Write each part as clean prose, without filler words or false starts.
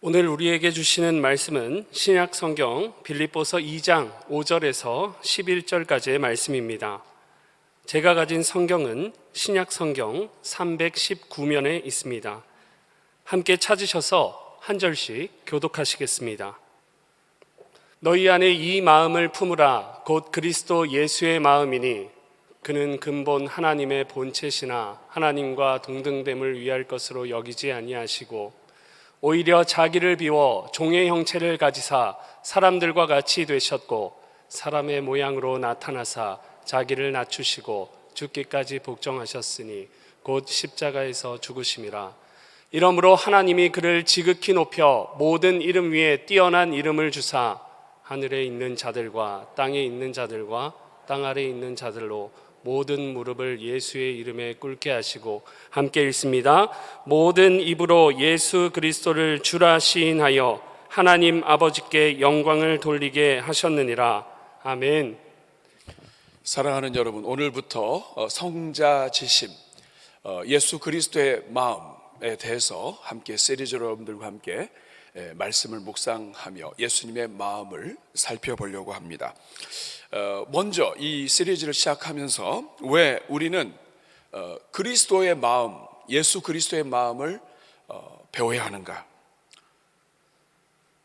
오늘 우리에게 주시는 말씀은 신약 성경 빌립보서 2장 5절에서 11절까지의 말씀입니다. 제가 가진 성경은 신약 성경 319면에 있습니다. 함께 찾으셔서 한 절씩 교독하시겠습니다. 너희 안에 이 마음을 품으라. 곧 그리스도 예수의 마음이니 그는 근본 하나님의 본체시나 하나님과 동등됨을 위할 것으로 여기지 아니하시고 오히려 자기를 비워 종의 형체를 가지사 사람들과 같이 되셨고 사람의 모양으로 나타나사 자기를 낮추시고 죽기까지 복종하셨으니 곧 십자가에서 죽으심이라. 이러므로 하나님이 그를 지극히 높여 모든 이름 위에 뛰어난 이름을 주사 하늘에 있는 자들과 땅에 있는 자들과 땅 아래에 있는 자들로 모든 무릎을 예수의 이름에 꿇게 하시고, 함께 읽습니다. 모든 입으로 예수 그리스도를 주라 시인하여 하나님 아버지께 영광을 돌리게 하셨느니라. 아멘. 사랑하는 여러분, 오늘부터 성자지심, 예수 그리스도의 마음에 대해서 함께 시리즈 여러분들과 함께 말씀을 묵상하며 예수님의 마음을 살펴보려고 합니다. 먼저 이 시리즈를 시작하면서 왜 우리는 그리스도의 마음, 예수 그리스도의 마음을 배워야 하는가,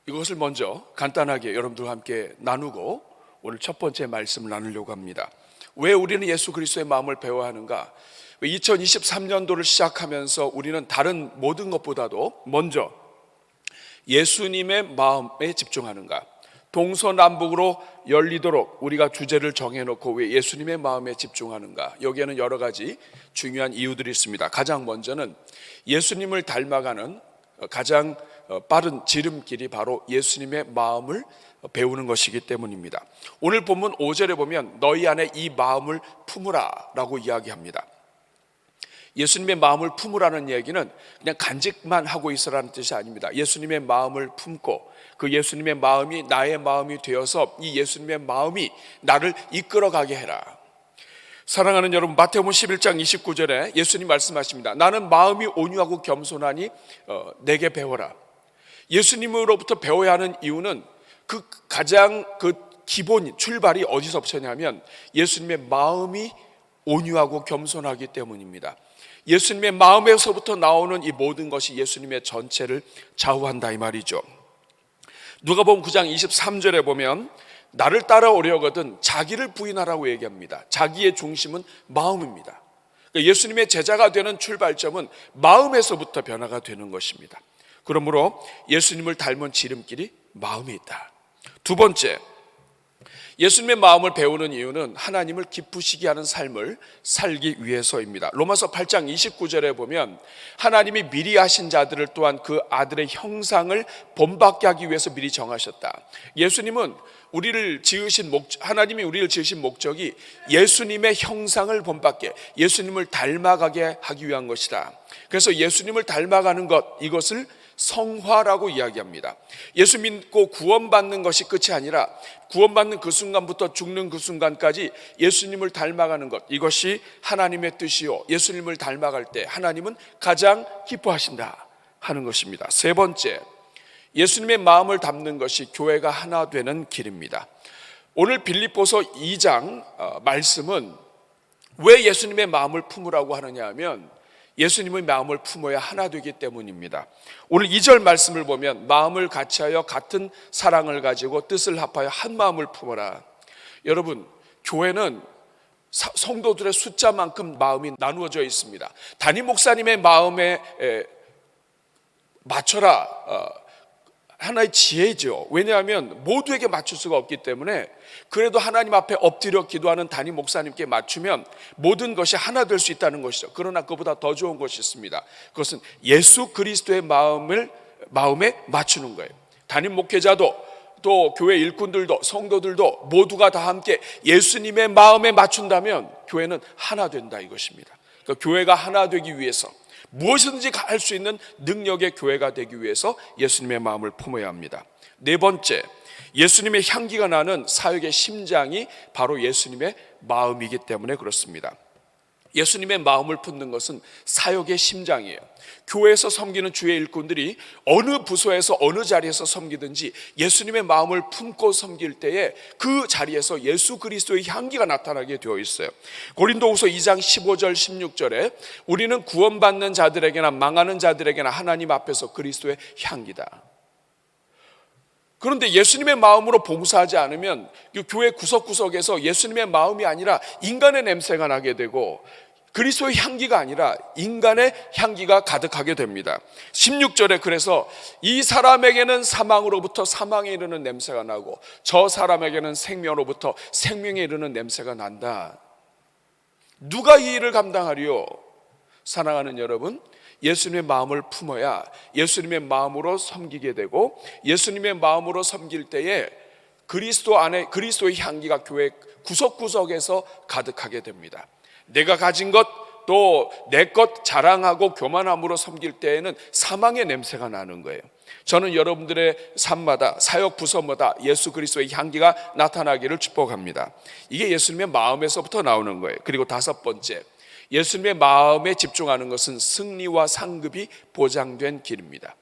이것을 먼저 간단하게 여러분들과 함께 나누고 오늘 첫 번째 말씀을 나누려고 합니다. 왜 우리는 예수 그리스도의 마음을 배워야 하는가? 2023년도를 시작하면서 우리는 다른 모든 것보다도 먼저 예수님의 마음에 집중하는가? 동서남북으로 열리도록 우리가 주제를 정해놓고 왜 예수님의 마음에 집중하는가? 여기에는 여러 가지 중요한 이유들이 있습니다. 가장 먼저는 예수님을 닮아가는 가장 빠른 지름길이 바로 예수님의 마음을 배우는 것이기 때문입니다. 오늘 본문 5절에 보면 너희 안에 이 마음을 품으라 라고 이야기합니다. 예수님의 마음을 품으라는 얘기는 그냥 간직만 하고 있으라는 뜻이 아닙니다. 예수님의 마음을 품고 그 예수님의 마음이 나의 마음이 되어서 이 예수님의 마음이 나를 이끌어가게 해라. 사랑하는 여러분, 마태복음 11장 29절에 예수님 말씀하십니다. 나는 마음이 온유하고 겸손하니 내게 배워라. 예수님으로부터 배워야 하는 이유는 그 가장 기본 출발이 어디서부터냐면 예수님의 마음이 온유하고 겸손하기 때문입니다. 예수님의 마음에서부터 나오는 이 모든 것이 예수님의 전체를 좌우한다 이 말이죠. 누가복음 9장 23절에 보면 나를 따라오려거든 자기를 부인하라고 얘기합니다. 자기의 중심은 마음입니다. 그러니까 예수님의 제자가 되는 출발점은 마음에서부터 변화가 되는 것입니다. 그러므로 예수님을 닮은 지름길이 마음에 있다. 두 번째, 예수님의 마음을 배우는 이유는 하나님을 기쁘시게 하는 삶을 살기 위해서입니다. 로마서 8장 29절에 보면 하나님이 미리 하신 자들을 또한 그 아들의 형상을 본받게 하기 위해서 미리 정하셨다. 예수님은 하나님이 우리를 지으신 목적이 예수님의 형상을 본받게, 예수님을 닮아가게 하기 위한 것이다. 그래서 예수님을 닮아가는 것, 이것을 성화라고 이야기합니다. 예수 믿고 구원받는 것이 끝이 아니라 구원받는 그 순간부터 죽는 그 순간까지 예수님을 닮아가는 것, 이것이 하나님의 뜻이요, 예수님을 닮아갈 때 하나님은 가장 기뻐하신다 하는 것입니다. 세 번째, 예수님의 마음을 담는 것이 교회가 하나 되는 길입니다. 오늘 빌립보서 2장 말씀은 왜 예수님의 마음을 품으라고 하느냐 하면 예수님의 마음을 품어야 하나 되기 때문입니다. 오늘 2절 말씀을 보면 마음을 같이하여 같은 사랑을 가지고 뜻을 합하여 한 마음을 품어라. 여러분, 교회는 성도들의 숫자만큼 마음이 나누어져 있습니다. 담임 목사님의 마음에 맞춰라 하나의 지혜죠. 왜냐하면 모두에게 맞출 수가 없기 때문에 그래도 하나님 앞에 엎드려 기도하는 담임 목사님께 맞추면 모든 것이 하나 될 수 있다는 것이죠. 그러나 그보다 더 좋은 것이 있습니다. 그것은 예수 그리스도의 마음에 맞추는 거예요. 담임 목회자도 또 교회 일꾼들도 성도들도 모두가 다 함께 예수님의 마음에 맞춘다면 교회는 하나 된다 이것입니다. 그러니까 교회가 하나 되기 위해서 무엇이든지 할 수 있는 능력의 교회가 되기 위해서 예수님의 마음을 품어야 합니다. 네 번째, 예수님의 향기가 나는 사역의 심장이 바로 예수님의 마음이기 때문에 그렇습니다. 예수님의 마음을 품는 것은 사역의 심장이에요. 교회에서 섬기는 주의 일꾼들이 어느 부서에서 어느 자리에서 섬기든지 예수님의 마음을 품고 섬길 때에 그 자리에서 예수 그리스도의 향기가 나타나게 되어 있어요. 고린도후서 2장 15절 16절에 우리는 구원받는 자들에게나 망하는 자들에게나 하나님 앞에서 그리스도의 향기다. 그런데 예수님의 마음으로 봉사하지 않으면 교회 구석구석에서 예수님의 마음이 아니라 인간의 냄새가 나게 되고 그리스도의 향기가 아니라 인간의 향기가 가득하게 됩니다. 16절에 그래서 이 사람에게는 사망으로부터 사망에 이르는 냄새가 나고 저 사람에게는 생명으로부터 생명에 이르는 냄새가 난다. 누가 이 일을 감당하리요? 사랑하는 여러분, 예수님의 마음을 품어야 예수님의 마음으로 섬기게 되고 예수님의 마음으로 섬길 때에 그리스도 안에 그리스도의 향기가 교회 구석구석에서 가득하게 됩니다. 내가 가진 것 또 내 것 자랑하고 교만함으로 섬길 때에는 사망의 냄새가 나는 거예요. 저는 여러분들의 삶마다 사역 부서마다 예수 그리스도의 향기가 나타나기를 축복합니다. 이게 예수님의 마음에서부터 나오는 거예요. 그리고 다섯 번째, 예수님의 마음에 집중하는 것은 승리와 상급이 보장된 길입니다.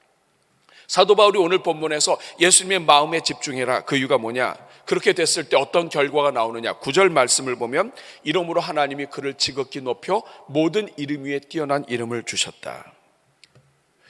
사도 바울이 오늘 본문에서 예수님의 마음에 집중해라. 그 이유가 뭐냐? 그렇게 됐을 때 어떤 결과가 나오느냐? 9절 말씀을 보면 이름으로 하나님이 그를 지극히 높여 모든 이름 위에 뛰어난 이름을 주셨다.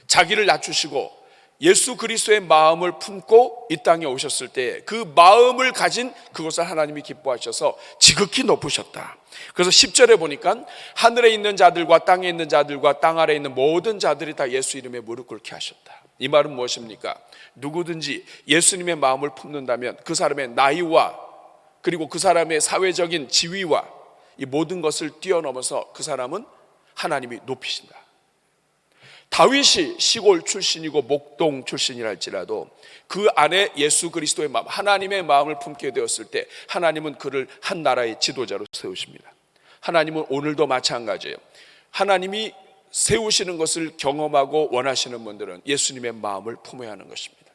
자기를 낮추시고 예수 그리스도의 마음을 품고 이 땅에 오셨을 때 그 마음을 가진 그것을 하나님이 기뻐하셔서 지극히 높으셨다. 그래서 10절에 보니까 하늘에 있는 자들과 땅에 있는 자들과 땅 아래에 있는 모든 자들이 다 예수 이름에 무릎 꿇게 하셨다. 이 말은 무엇입니까? 누구든지 예수님의 마음을 품는다면 그 사람의 나이와 그리고 그 사람의 사회적인 지위와 이 모든 것을 뛰어넘어서 그 사람은 하나님이 높이신다. 다윗이 시골 출신이고 목동 출신이랄지라도 그 안에 예수 그리스도의 마음, 하나님의 마음을 품게 되었을 때 하나님은 그를 한 나라의 지도자로 세우십니다. 하나님은 오늘도 마찬가지예요. 하나님이 세우시는 것을 경험하고 원하시는 분들은 예수님의 마음을 품어야 하는 것입니다.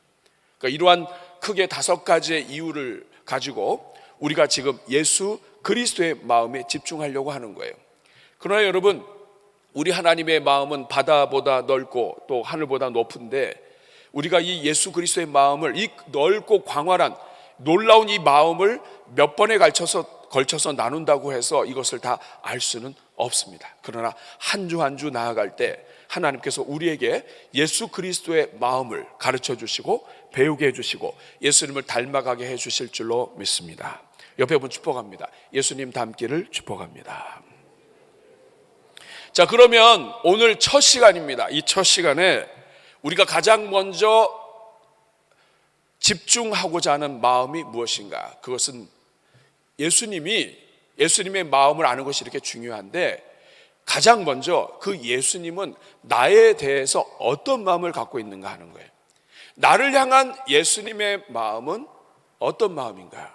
그러니까 이러한 크게 5가지의 이유를 가지고 우리가 지금 예수 그리스도의 마음에 집중하려고 하는 거예요. 그러나 여러분, 우리 하나님의 마음은 바다보다 넓고 또 하늘보다 높은데 우리가 이 예수 그리스도의 마음을 이 넓고 광활한 놀라운 이 마음을 몇 번에 걸쳐서 나눈다고 해서 이것을 다 알 수는 없습니다. 그러나 한 주 한 주 나아갈 때 하나님께서 우리에게 예수 그리스도의 마음을 가르쳐 주시고 배우게 해주시고 예수님을 닮아가게 해주실 줄로 믿습니다. 옆에 분 축복합니다. 예수님 닮기를 축복합니다. 자, 그러면 오늘 첫 시간입니다. 이 첫 시간에 우리가 가장 먼저 집중하고자 하는 마음이 무엇인가? 그것은 예수님의 마음을 아는 것이 이렇게 중요한데 가장 먼저 그 예수님은 나에 대해서 어떤 마음을 갖고 있는가 하는 거예요. 나를 향한 예수님의 마음은 어떤 마음인가?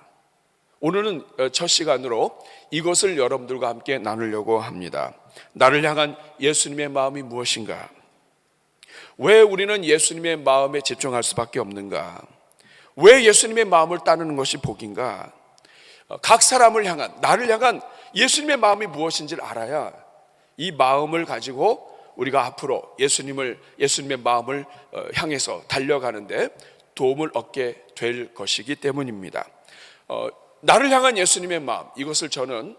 오늘은 첫 시간으로 이것을 여러분들과 함께 나누려고 합니다. 나를 향한 예수님의 마음이 무엇인가? 왜 우리는 예수님의 마음에 집중할 수밖에 없는가? 왜 예수님의 마음을 따르는 것이 복인가? 각 사람을 향한, 나를 향한 예수님의 마음이 무엇인지를 알아야 이 마음을 가지고 우리가 앞으로 예수님의 마음을 향해서 달려가는데 도움을 얻게 될 것이기 때문입니다. 나를 향한 예수님의 마음, 이것을 저는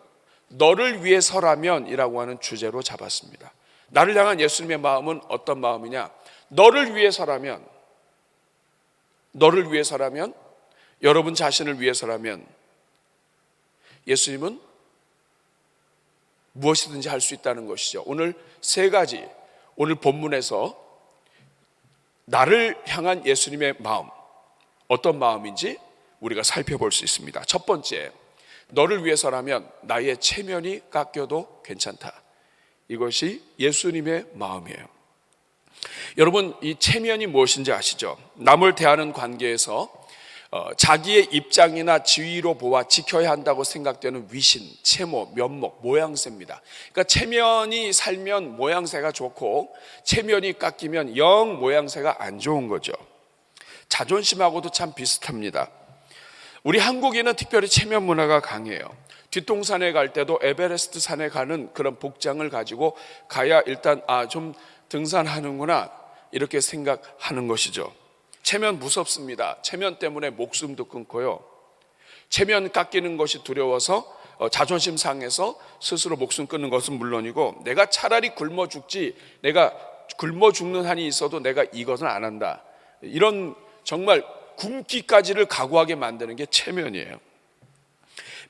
너를 위해서라면 이라고 하는 주제로 잡았습니다. 나를 향한 예수님의 마음은 어떤 마음이냐? 너를 위해서라면, 여러분 자신을 위해서라면 예수님은 무엇이든지 할 수 있다는 것이죠. 오늘 3가지, 오늘 본문에서 나를 향한 예수님의 마음, 어떤 마음인지 우리가 살펴볼 수 있습니다. 첫 번째, 너를 위해서라면 나의 체면이 깎여도 괜찮다. 이것이 예수님의 마음이에요. 여러분, 이 체면이 무엇인지 아시죠? 남을 대하는 관계에서 자기의 입장이나 지위로 보아 지켜야 한다고 생각되는 위신, 체모, 면목, 모양새입니다. 그러니까 체면이 살면 모양새가 좋고 체면이 깎이면 영 모양새가 안 좋은 거죠. 자존심하고도 참 비슷합니다. 우리 한국인은 특별히 체면 문화가 강해요. 뒷동산에 갈 때도 에베레스트 산에 가는 그런 복장을 가지고 가야 일단 좀 등산하는구나 이렇게 생각하는 것이죠. 체면 무섭습니다. 체면 때문에 목숨도 끊고요. 체면 깎이는 것이 두려워서 자존심 상해서 스스로 목숨 끊는 것은 물론이고, 내가 차라리 굶어 죽지, 내가 굶어 죽는 한이 있어도 내가 이것은 안 한다, 이런 정말 굶기까지를 각오하게 만드는 게 체면이에요.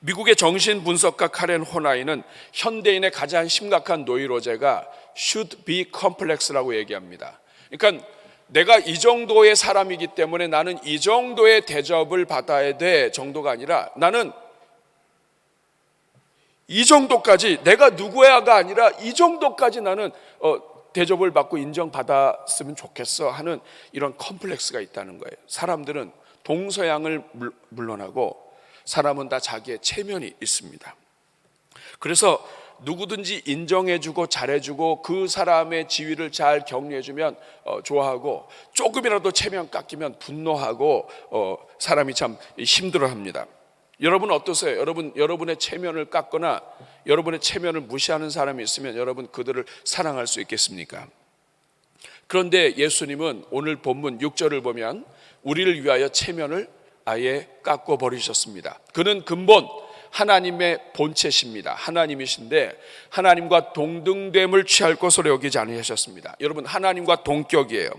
미국의 정신분석가 카렌 호나이는 현대인의 가장 심각한 노이로제가 should be complex라고 얘기합니다. 그러니까 내가 이 정도의 사람이기 때문에 나는 이 정도의 대접을 받아야 돼 정도가 아니라, 나는 이 정도까지, 내가 누구야가 아니라 이 정도까지 나는 대접을 받고 인정받았으면 좋겠어 하는 이런 컴플렉스가 있다는 거예요. 사람들은 동서양을 물론하고 사람은 다 자기의 체면이 있습니다. 그래서 누구든지 인정해주고 잘해주고 그 사람의 지위를 잘 격려해주면 좋아하고, 조금이라도 체면 깎이면 분노하고 사람이 참 힘들어합니다. 여러분 어떠세요? 여러분의 체면을 깎거나 여러분의 체면을 무시하는 사람이 있으면 여러분 그들을 사랑할 수 있겠습니까? 그런데 예수님은 오늘 본문 6절을 보면 우리를 위하여 체면을 아예 깎고 버리셨습니다. 그는 근본 하나님의 본체십니다. 하나님이신데 하나님과 동등됨을 취할 것으로 여기지 않으셨습니다. 여러분, 하나님과 동격이에요.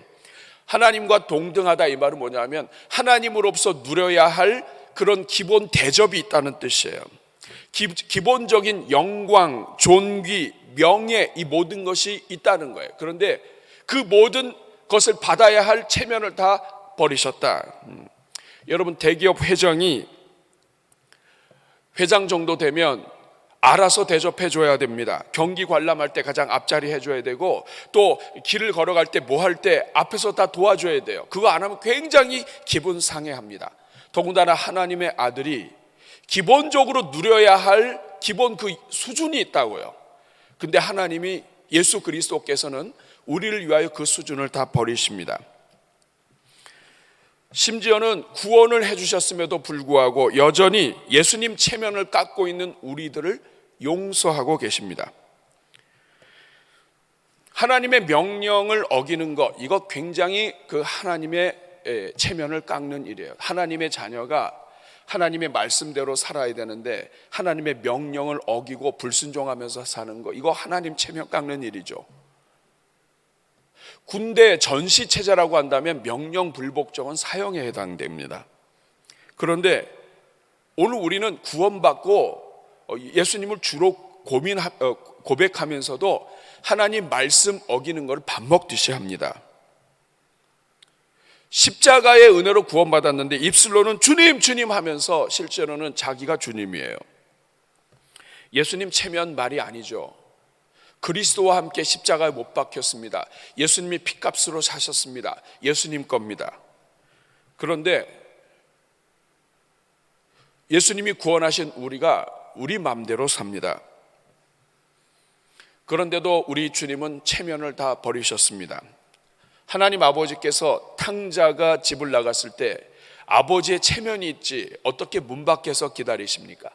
하나님과 동등하다 이 말은 뭐냐면 하나님으로서 누려야 할 그런 기본 대접이 있다는 뜻이에요. 기본적인 영광, 존귀, 명예, 이 모든 것이 있다는 거예요. 그런데 그 모든 것을 받아야 할 체면을 다 버리셨다. 여러분, 대기업 회장 정도 되면 알아서 대접해 줘야 됩니다. 경기 관람할 때 가장 앞자리 해줘야 되고, 또 길을 걸어갈 때 뭐 할 때 앞에서 다 도와줘야 돼요. 그거 안 하면 굉장히 기분 상해합니다. 더군다나 하나님의 아들이 기본적으로 누려야 할 기본 그 수준이 있다고요. 근데 하나님이, 예수 그리스도께서는 우리를 위하여 그 수준을 다 버리십니다. 심지어는 구원을 해주셨음에도 불구하고 여전히 예수님 체면을 깎고 있는 우리들을 용서하고 계십니다. 하나님의 명령을 어기는 것, 이거 굉장히 그 하나님의 체면을 깎는 일이에요. 하나님의 자녀가 하나님의 말씀대로 살아야 되는데 하나님의 명령을 어기고 불순종하면서 사는 거, 이거 하나님 체면 깎는 일이죠. 군대 전시 체제라고 한다면 명령 불복종은 사형에 해당됩니다. 그런데 오늘 우리는 구원받고 예수님을 주로 고백하면서도 하나님 말씀 어기는 것을 밥 먹듯이 합니다. 십자가의 은혜로 구원받았는데 입술로는 주님 주님 하면서 실제로는 자기가 주님이에요. 예수님 체면 말이 아니죠. 그리스도와 함께 십자가에 못 박혔습니다. 예수님이 핏값으로 사셨습니다. 예수님 겁니다. 그런데 예수님이 구원하신 우리가 우리 마음대로 삽니다. 그런데도 우리 주님은 체면을 다 버리셨습니다. 하나님 아버지께서 탕자가 집을 나갔을 때 아버지의 체면이 있지 어떻게 문 밖에서 기다리십니까?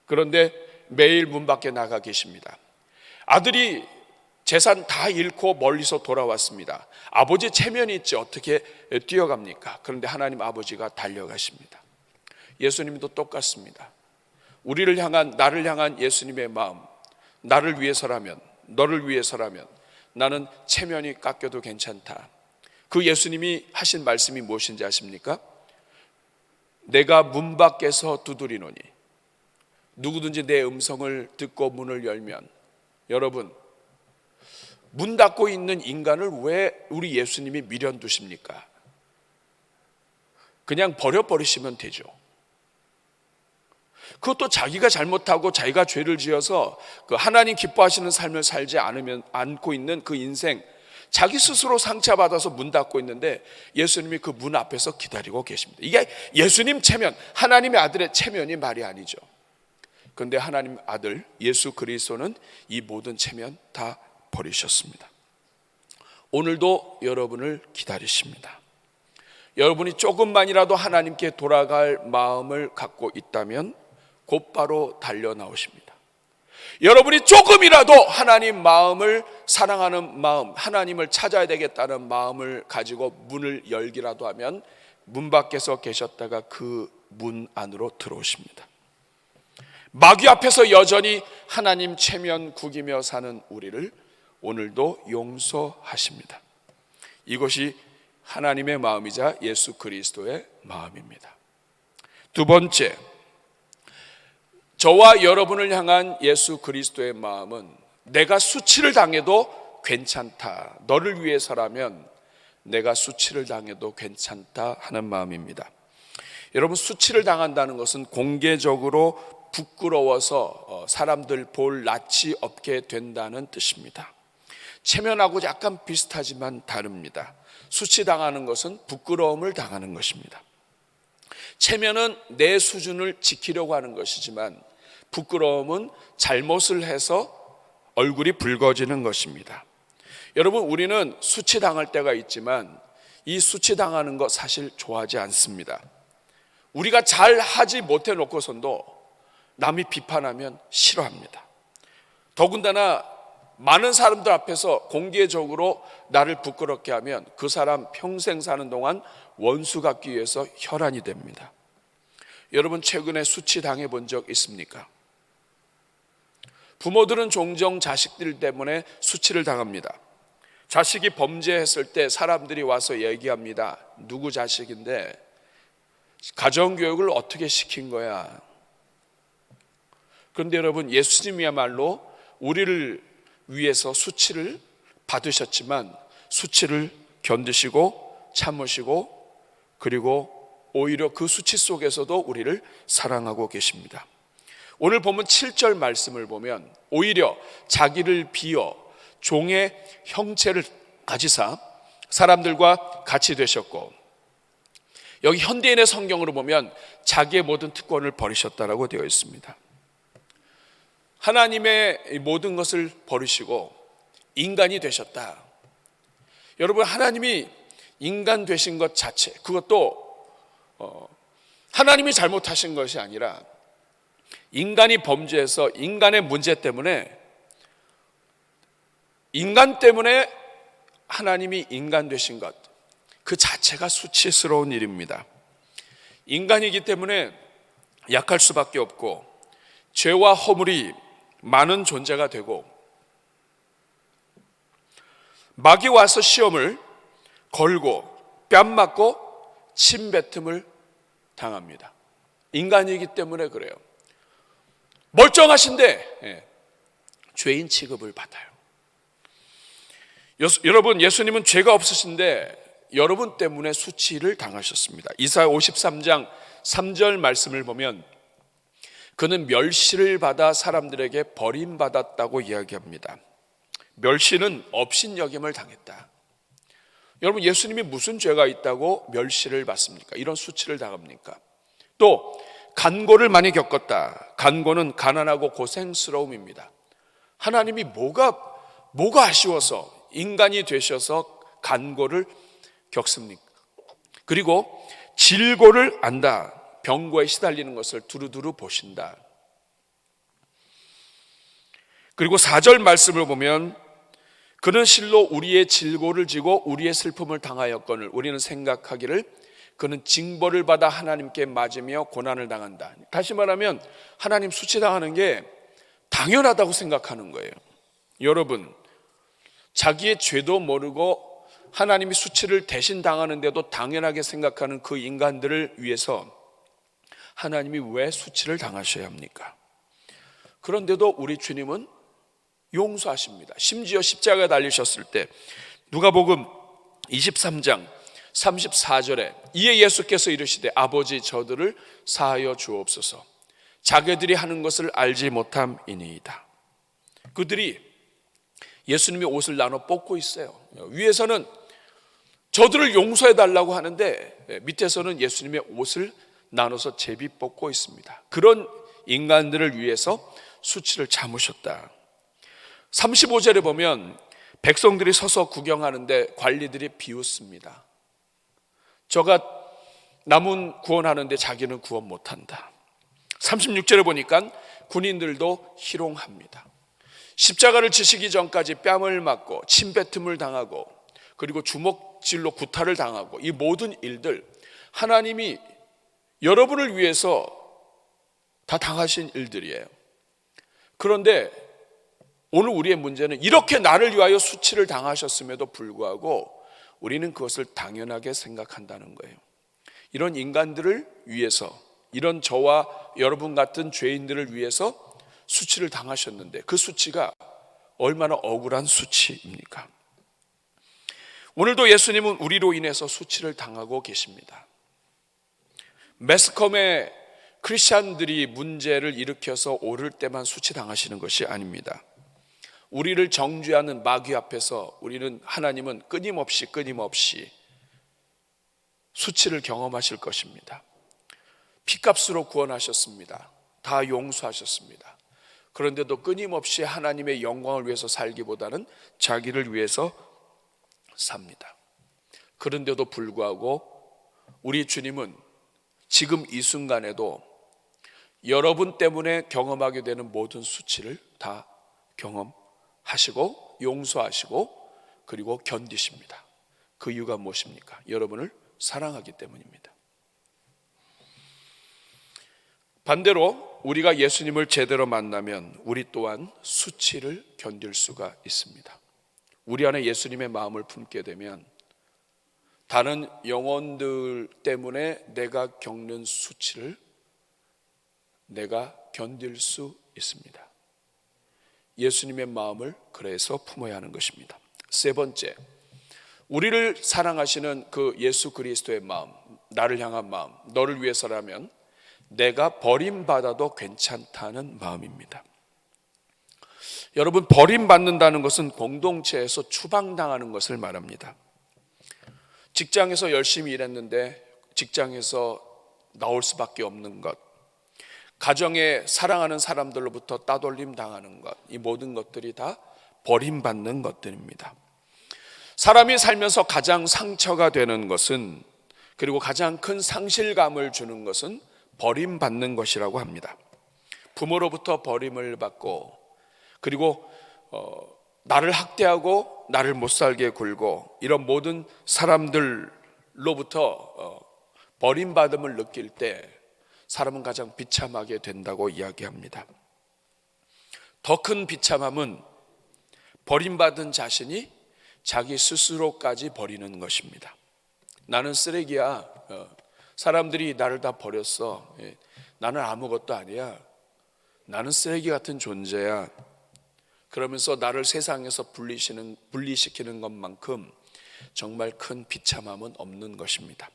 그런데 매일 문 밖에 나가 계십니다. 아들이 재산 다 잃고 멀리서 돌아왔습니다. 아버지 체면이 있지 어떻게 뛰어갑니까? 그런데 하나님 아버지가 달려가십니다. 예수님도 똑같습니다. 우리를 향한, 나를 향한 예수님의 마음, 나를 위해서라면, 너를 위해서라면 나는 체면이 깎여도 괜찮다. 그 예수님이 하신 말씀이 무엇인지 아십니까? 내가 문 밖에서 두드리노니 누구든지 내 음성을 듣고 문을 열면. 여러분, 문 닫고 있는 인간을 왜 우리 예수님이 미련 두십니까? 그냥 버려버리시면 되죠. 그것도 자기가 잘못하고 자기가 죄를 지어서 그 하나님 기뻐하시는 삶을 살지 않고 있는 그 인생, 자기 스스로 상처받아서 문 닫고 있는데 예수님이 그 문 앞에서 기다리고 계십니다. 이게 예수님 체면, 하나님의 아들의 체면이 말이 아니죠. 그런데 하나님 아들 예수 그리스도는 이 모든 체면 다 버리셨습니다. 오늘도 여러분을 기다리십니다. 여러분이 조금만이라도 하나님께 돌아갈 마음을 갖고 있다면 곧바로 달려 나오십니다. 여러분이 조금이라도 하나님 마음을 사랑하는 마음, 하나님을 찾아야 되겠다는 마음을 가지고 문을 열기라도 하면 문 밖에서 계셨다가 그 문 안으로 들어오십니다. 마귀 앞에서 여전히 하나님 체면 구기며 사는 우리를 오늘도 용서하십니다. 이것이 하나님의 마음이자 예수 그리스도의 마음입니다. 두 번째, 저와 여러분을 향한 예수 그리스도의 마음은 내가 수치를 당해도 괜찮다. 너를 위해서라면 내가 수치를 당해도 괜찮다 하는 마음입니다. 여러분, 수치를 당한다는 것은 공개적으로 부끄러워서 사람들 볼 낯이 없게 된다는 뜻입니다. 체면하고 약간 비슷하지만 다릅니다. 수치당하는 것은 부끄러움을 당하는 것입니다. 체면은 내 수준을 지키려고 하는 것이지만 부끄러움은 잘못을 해서 얼굴이 붉어지는 것입니다. 여러분, 우리는 수치당할 때가 있지만 이 수치당하는 거 사실 좋아하지 않습니다. 우리가 잘 하지 못해 놓고선도 남이 비판하면 싫어합니다. 더군다나 많은 사람들 앞에서 공개적으로 나를 부끄럽게 하면 그 사람 평생 사는 동안 원수 갖기 위해서 혈안이 됩니다. 여러분, 최근에 수치 당해 본 적 있습니까? 부모들은 종종 자식들 때문에 수치를 당합니다. 자식이 범죄했을 때 사람들이 와서 얘기합니다. 누구 자식인데 가정교육을 어떻게 시킨 거야? 그런데 여러분, 예수님이야말로 우리를 위해서 수치를 받으셨지만 수치를 견디시고 참으시고 그리고 오히려 그 수치 속에서도 우리를 사랑하고 계십니다. 오늘 보면 7절 말씀을 보면 오히려 자기를 비어 종의 형체를 가지사 사람들과 같이 되셨고, 여기 현대인의 성경으로 보면 자기의 모든 특권을 버리셨다라고 되어 있습니다. 하나님의 모든 것을 버리시고 인간이 되셨다. 여러분, 하나님이 인간 되신 것 자체, 그것도 하나님이 잘못하신 것이 아니라 인간이 범죄해서 인간의 문제 때문에, 인간 때문에 하나님이 인간 되신 것, 그 자체가 수치스러운 일입니다. 인간이기 때문에 약할 수밖에 없고 죄와 허물이 많은 존재가 되고 마귀 와서 시험을 걸고 뺨 맞고 침뱉음을 당합니다. 인간이기 때문에 그래요. 멀쩡하신데 죄인 취급을 받아요. 여러분, 예수님은 죄가 없으신데 여러분 때문에 수치를 당하셨습니다. 이사야 53장 3절 말씀을 보면 그는 멸시를 받아 사람들에게 버림받았다고 이야기합니다. 멸시는 업신여김을 당했다. 여러분, 예수님이 무슨 죄가 있다고 멸시를 받습니까? 이런 수치를 당합니까? 또 간고를 많이 겪었다. 간고는 가난하고 고생스러움입니다. 하나님이 뭐가 아쉬워서 인간이 되셔서 간고를 겪습니까? 그리고 질고를 안다. 병고에 시달리는 것을 두루두루 보신다. 그리고 4절 말씀을 보면 그는 실로 우리의 질고를 지고 우리의 슬픔을 당하였거늘 우리는 생각하기를 그는 징벌을 받아 하나님께 맞으며 고난을 당한다. 다시 말하면 하나님 수치당하는 게 당연하다고 생각하는 거예요. 여러분, 자기의 죄도 모르고 하나님이 수치를 대신 당하는데도 당연하게 생각하는 그 인간들을 위해서 하나님이 왜 수치를 당하셔야 합니까? 그런데도 우리 주님은 용서하십니다. 심지어 십자가에 달리셨을 때 누가복음 23장 34절에 이에 예수께서 이르시되 아버지 저들을 사하여 주옵소서 자기들이 하는 것을 알지 못함이니이다. 그들이 예수님의 옷을 나눠 뽑고 있어요. 위에서는 저들을 용서해 달라고 하는데 밑에서는 예수님의 옷을 나눠서 제비 뽑고 있습니다. 그런 인간들을 위해서 수치를 참으셨다. 35절에 보면 백성들이 서서 구경하는데 관리들이 비웃습니다. 저가 남은 구원하는데 자기는 구원 못한다. 36절에 보니까 군인들도 희롱합니다. 십자가를 지시기 전까지 뺨을 맞고 침뱉음을 당하고 그리고 주먹질로 구타를 당하고 이 모든 일들 하나님이 여러분을 위해서 다 당하신 일들이에요. 그런데 오늘 우리의 문제는 이렇게 나를 위하여 수치를 당하셨음에도 불구하고 우리는 그것을 당연하게 생각한다는 거예요. 이런 인간들을 위해서, 이런 저와 여러분 같은 죄인들을 위해서 수치를 당하셨는데 그 수치가 얼마나 억울한 수치입니까? 오늘도 예수님은 우리로 인해서 수치를 당하고 계십니다. 매스컴에 크리스찬들이 문제를 일으켜서 오를 때만 수치 당하시는 것이 아닙니다. 우리를 정죄하는 마귀 앞에서 하나님은 끊임없이 수치를 경험하실 것입니다. 피값으로 구원하셨습니다. 다 용서하셨습니다. 그런데도 끊임없이 하나님의 영광을 위해서 살기보다는 자기를 위해서 삽니다. 그런데도 불구하고 우리 주님은 지금 이 순간에도 여러분 때문에 경험하게 되는 모든 수치를 다 경험하시고 용서하시고 그리고 견디십니다. 그 이유가 무엇입니까? 여러분을 사랑하기 때문입니다. 반대로 우리가 예수님을 제대로 만나면 우리 또한 수치를 견딜 수가 있습니다. 우리 안에 예수님의 마음을 품게 되면 다른 영혼들 때문에 내가 겪는 수치를 내가 견딜 수 있습니다. 예수님의 마음을 그래서 품어야 하는 것입니다. 세 번째, 우리를 사랑하시는 그 예수 그리스도의 마음, 나를 향한 마음, 너를 위해서라면 내가 버림받아도 괜찮다는 마음입니다. 여러분, 버림받는다는 것은 공동체에서 추방당하는 것을 말합니다. 직장에서 열심히 일했는데 직장에서 나올 수밖에 없는 것, 가정에 사랑하는 사람들로부터 따돌림 당하는 것, 이 모든 것들이 다 버림받는 것들입니다. 사람이 살면서 가장 상처가 되는 것은, 그리고 가장 큰 상실감을 주는 것은 버림받는 것이라고 합니다. 부모로부터 버림을 받고, 그리고 나를 학대하고 나를 못 살게 굴고, 이런 모든 사람들로부터 버림받음을 느낄 때 사람은 가장 비참하게 된다고 이야기합니다. 더 큰 비참함은 버림받은 자신이 자기 스스로까지 버리는 것입니다. 나는 쓰레기야. 사람들이 나를 다 버렸어. 나는 아무것도 아니야. 나는 쓰레기 같은 존재야. 그러면서 나를 세상에서 분리시키는 것만큼 정말 큰 비참함은 없는 것입니다.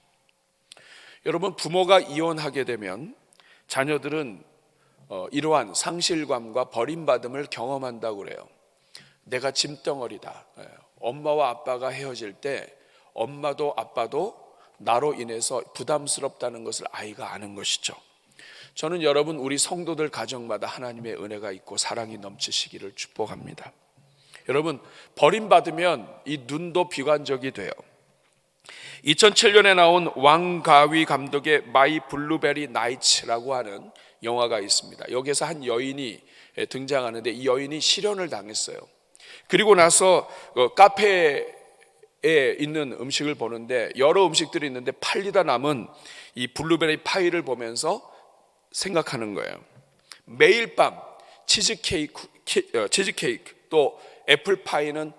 여러분, 부모가 이혼하게 되면 자녀들은 이러한 상실감과 버림받음을 경험한다고 그래요. 내가 짐덩어리다. 엄마와 아빠가 헤어질 때 엄마도 아빠도 나로 인해서 부담스럽다는 것을 아이가 아는 것이죠. 저는 여러분, 우리 성도들 가정마다 하나님의 은혜가 있고 사랑이 넘치시기를 축복합니다. 여러분, 버림받으면 이 눈도 비관적이 돼요. 2007년에 나온 왕가위 감독의 마이 블루베리 나이츠라고 하는 영화가 있습니다. 여기에서 한 여인이 등장하는데 이 여인이 실연을 당했어요. 그리고 나서 카페에 있는 음식을 보는데 여러 음식들이 있는데 팔리다 남은 이 블루베리 파이를 보면서 생각하는 거예요. 매일 밤 치즈케이크 또 애플파이는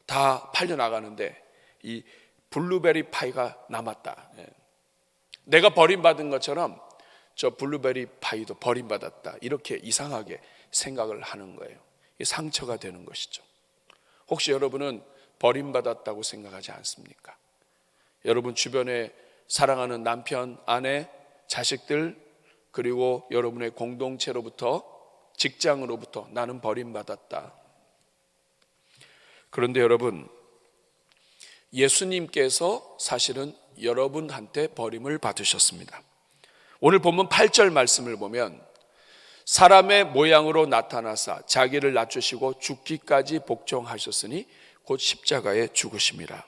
다 팔려나가는데 이 블루베리 파이가 남았다. 내가 버림받은 것처럼 저 블루베리 파이도 버림받았다. 이렇게 이상하게 생각을 하는 거예요. 상처가 되는 것이죠. 혹시 여러분은 버림받았다고 생각하지 않습니까? 여러분 주변에 사랑하는 남편, 아내, 자식들, 그리고 여러분의 공동체로부터, 직장으로부터 나는 버림받았다. 그런데 여러분, 예수님께서 사실은 여러분한테 버림을 받으셨습니다. 오늘 본문 8절 말씀을 보면 사람의 모양으로 나타나사 자기를 낮추시고 죽기까지 복종하셨으니 곧 십자가에 죽으심이라.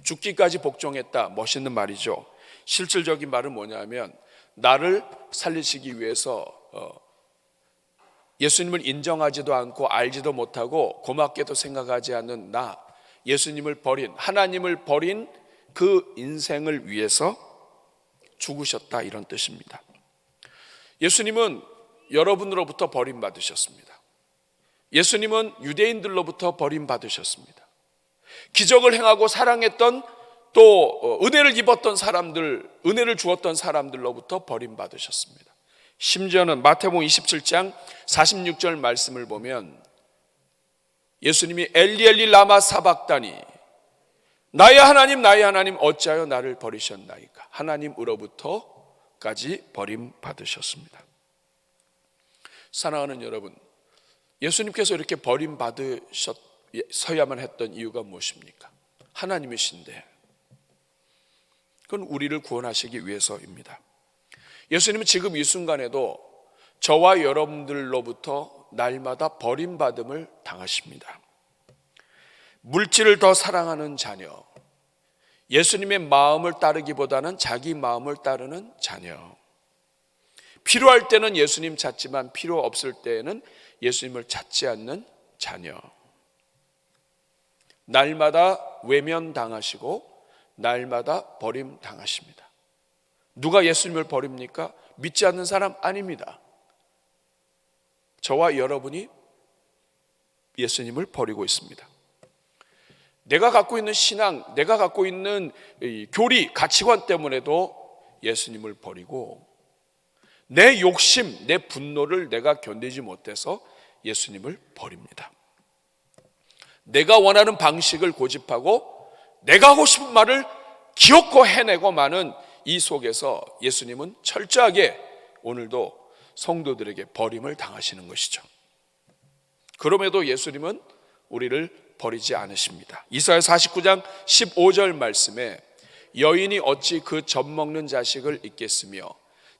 죽기까지 복종했다. 멋있는 말이죠. 실질적인 말은 뭐냐면 나를 살리시기 위해서 예수님을 인정하지도 않고 알지도 못하고 고맙게도 생각하지 않는 나, 예수님을 버린, 하나님을 버린 그 인생을 위해서 죽으셨다, 이런 뜻입니다. 예수님은 여러분으로부터 버림받으셨습니다. 예수님은 유대인들로부터 버림받으셨습니다. 기적을 행하고 사랑했던, 또 은혜를 입었던 사람들, 은혜를 주었던 사람들로부터 버림받으셨습니다. 심지어는 마태복음 27장 46절 말씀을 보면 예수님이 엘리 엘리 라마 사박다니, 나의 하나님 나의 하나님 어찌하여 나를 버리셨나이까, 하나님으로부터까지 버림받으셨습니다. 사랑하는 여러분, 예수님께서 이렇게 버림받으셔야만 했던 이유가 무엇입니까? 하나님이신데, 그건 우리를 구원하시기 위해서입니다. 예수님은 지금 이 순간에도 저와 여러분들로부터 날마다 버림받음을 당하십니다. 물질을 더 사랑하는 자녀, 예수님의 마음을 따르기보다는 자기 마음을 따르는 자녀, 필요할 때는 예수님 찾지만 필요 없을 때에는 예수님을 찾지 않는 자녀, 날마다 외면당하시고 날마다 버림당하십니다. 누가 예수님을 버립니까? 믿지 않는 사람 아닙니다. 저와 여러분이 예수님을 버리고 있습니다. 내가 갖고 있는 신앙, 내가 갖고 있는 교리, 가치관 때문에도 예수님을 버리고, 내 욕심, 내 분노를 내가 견디지 못해서 예수님을 버립니다. 내가 원하는 방식을 고집하고 내가 하고 싶은 말을 기어코 해내고 마는 이 속에서 예수님은 철저하게 오늘도 성도들에게 버림을 당하시는 것이죠. 그럼에도 예수님은 우리를 버리지 않으십니다. 이사야 49장 15절 말씀에 여인이 어찌 그 젖먹는 자식을 잊겠으며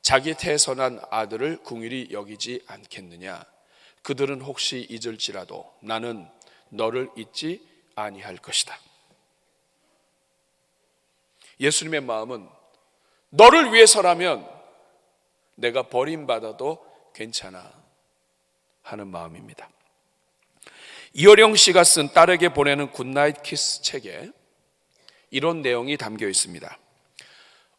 자기 태선한 아들을 궁일이 여기지 않겠느냐. 그들은 혹시 잊을지라도 나는 너를 잊지 아니할 것이다. 예수님의 마음은 너를 위해서라면 내가 버림받아도 괜찮아 하는 마음입니다. 이어령 씨가 쓴 딸에게 보내는 굿나잇 키스 책에 이런 내용이 담겨 있습니다.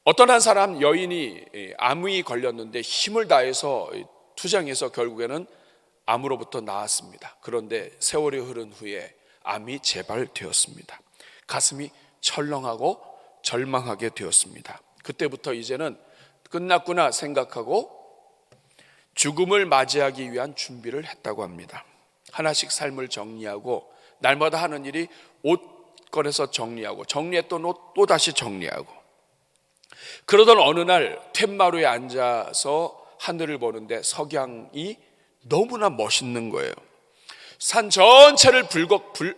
어떤 한 사람 여인이 암이 걸렸는데 힘을 다해서 투쟁해서 결국에는 암으로부터 나았습니다. 그런데 세월이 흐른 후에 암이 재발되었습니다. 가슴이 철렁하고 절망하게 되었습니다. 그때부터 이제는 끝났구나 생각하고 죽음을 맞이하기 위한 준비를 했다고 합니다. 하나씩 삶을 정리하고 날마다 하는 일이 옷 꺼내서 정리하고 정리했던 옷 또 다시 정리하고, 그러던 어느 날 툇마루에 앉아서 하늘을 보는데 석양이 너무나 멋있는 거예요. 산 전체를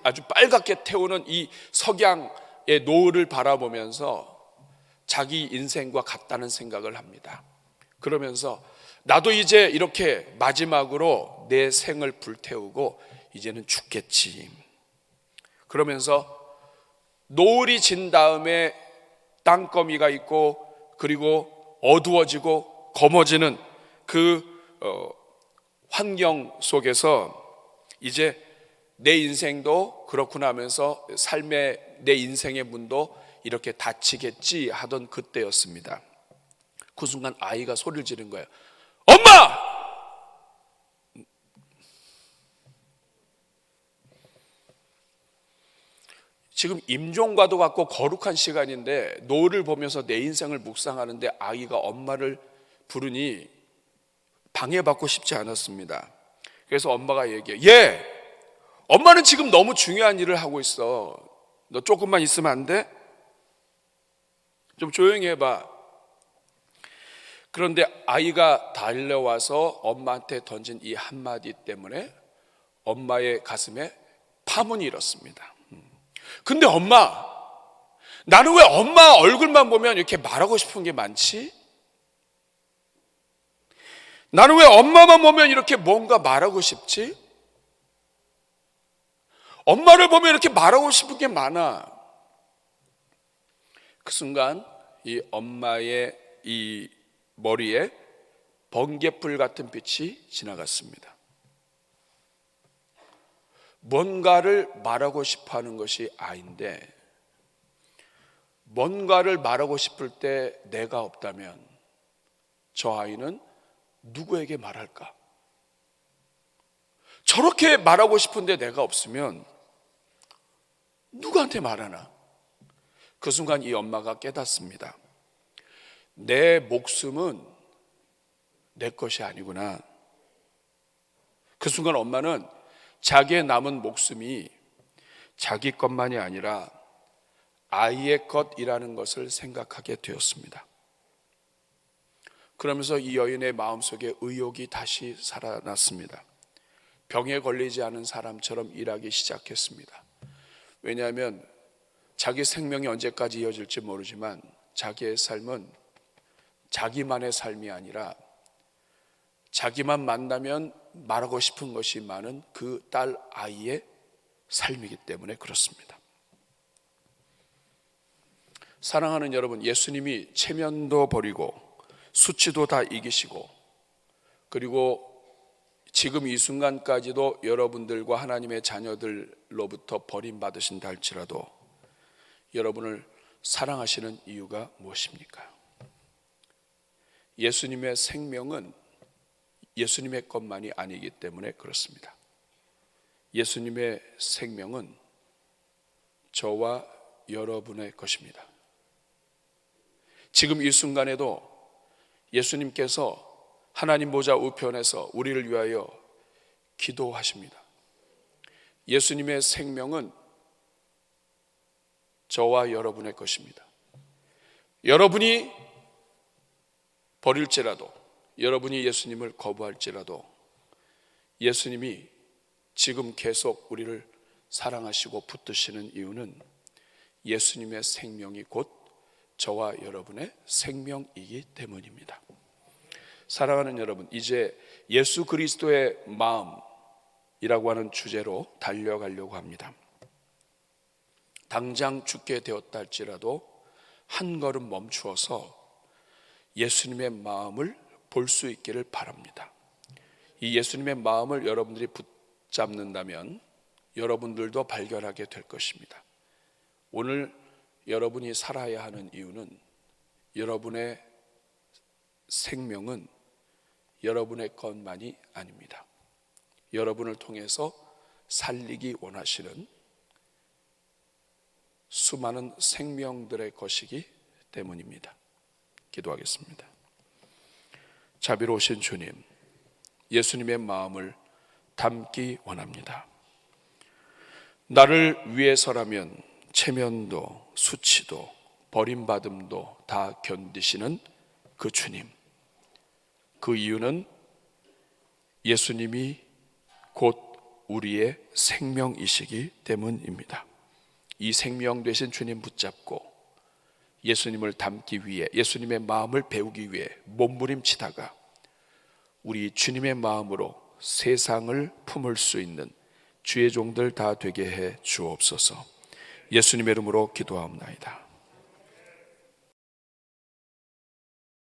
아주 빨갛게 태우는 이 석양의 노을을 바라보면서 자기 인생과 같다는 생각을 합니다. 그러면서 나도 이제 이렇게 마지막으로 내 생을 불태우고 이제는 죽겠지. 그러면서 노을이 진 다음에 땅거미가 있고 그리고 어두워지고 검어지는 그 환경 속에서 이제 내 인생도 그렇구나 하면서 삶의 내 인생의 문도 이렇게 닫히겠지 하던 그때였습니다. 그 순간 아이가 소리를 지른 거예요. 엄마! 지금 임종과도 같고 거룩한 시간인데 노을을 보면서 내 인생을 묵상하는데 아이가 엄마를 부르니 방해받고 싶지 않았습니다. 그래서 엄마가 얘기해요. 얘, 엄마는 지금 너무 중요한 일을 하고 있어. 너 조금만 있으면 안 돼? 좀 조용히 해봐. 그런데 아이가 달려와서 엄마한테 던진 이 한마디 때문에 엄마의 가슴에 파문이 일었습니다. 근데 엄마, 나는 왜 엄마 얼굴만 보면 이렇게 말하고 싶은 게 많지? 나는 왜 엄마만 보면 이렇게 뭔가 말하고 싶지? 엄마를 보면 이렇게 말하고 싶은 게 많아. 그 순간 이 엄마의 이 머리에 번갯불 같은 빛이 지나갔습니다. 뭔가를 말하고 싶어 하는 것이 아인데, 뭔가를 말하고 싶을 때 내가 없다면 저 아이는 누구에게 말할까? 저렇게 말하고 싶은데 내가 없으면 누구한테 말하나? 그 순간 이 엄마가 깨닫습니다. 내 목숨은 내 것이 아니구나. 그 순간 엄마는 자기의 남은 목숨이 자기 것만이 아니라 아이의 것이라는 것을 생각하게 되었습니다. 그러면서 이 여인의 마음속에 의욕이 다시 살아났습니다. 병에 걸리지 않은 사람처럼 일하기 시작했습니다. 왜냐하면 자기 생명이 언제까지 이어질지 모르지만 자기의 삶은 자기만의 삶이 아니라 자기만 만나면 말하고 싶은 것이 많은 그 딸 아이의 삶이기 때문에 그렇습니다. 사랑하는 여러분, 예수님이 체면도 버리고 수치도 다 이기시고, 그리고 지금 이 순간까지도 여러분들과 하나님의 자녀들로부터 버림받으신다 할지라도 여러분을 사랑하시는 이유가 무엇입니까? 예수님의 생명은 예수님의 것만이 아니기 때문에 그렇습니다. 예수님의 생명은 저와 여러분의 것입니다. 지금 이 순간에도 예수님께서 하나님 보좌 우편에서 우리를 위하여 기도하십니다. 예수님의 생명은 저와 여러분의 것입니다. 여러분이 버릴지라도, 여러분이 예수님을 거부할지라도 예수님이 지금 계속 우리를 사랑하시고 붙드시는 이유는 예수님의 생명이 곧 저와 여러분의 생명이기 때문입니다. 사랑하는 여러분, 이제 예수 그리스도의 마음이라고 하는 주제로 달려가려고 합니다. 당장 죽게 되었다 할지라도 한 걸음 멈추어서 예수님의 마음을 볼 수 있기를 바랍니다. 이 예수님의 마음을 여러분들이 붙잡는다면 여러분들도 발견하게 될 것입니다. 오늘 여러분이 살아야 하는 이유는 여러분의 생명은 여러분의 것만이 아닙니다. 여러분을 통해서 살리기 원하시는 수많은 생명들의 것이기 때문입니다. 기도하겠습니다. 자비로우신 주님, 예수님의 마음을 담기 원합니다. 나를 위해서라면 체면도 수치도 버림받음도 다 견디시는 그 주님, 그 이유는 예수님이 곧 우리의 생명이시기 때문입니다. 이 생명 되신 주님 붙잡고 예수님을 닮기 위해, 예수님의 마음을 배우기 위해 몸부림치다가 우리 주님의 마음으로 세상을 품을 수 있는 주의 종들 다 되게 해 주옵소서. 예수님의 이름으로 기도하옵나이다.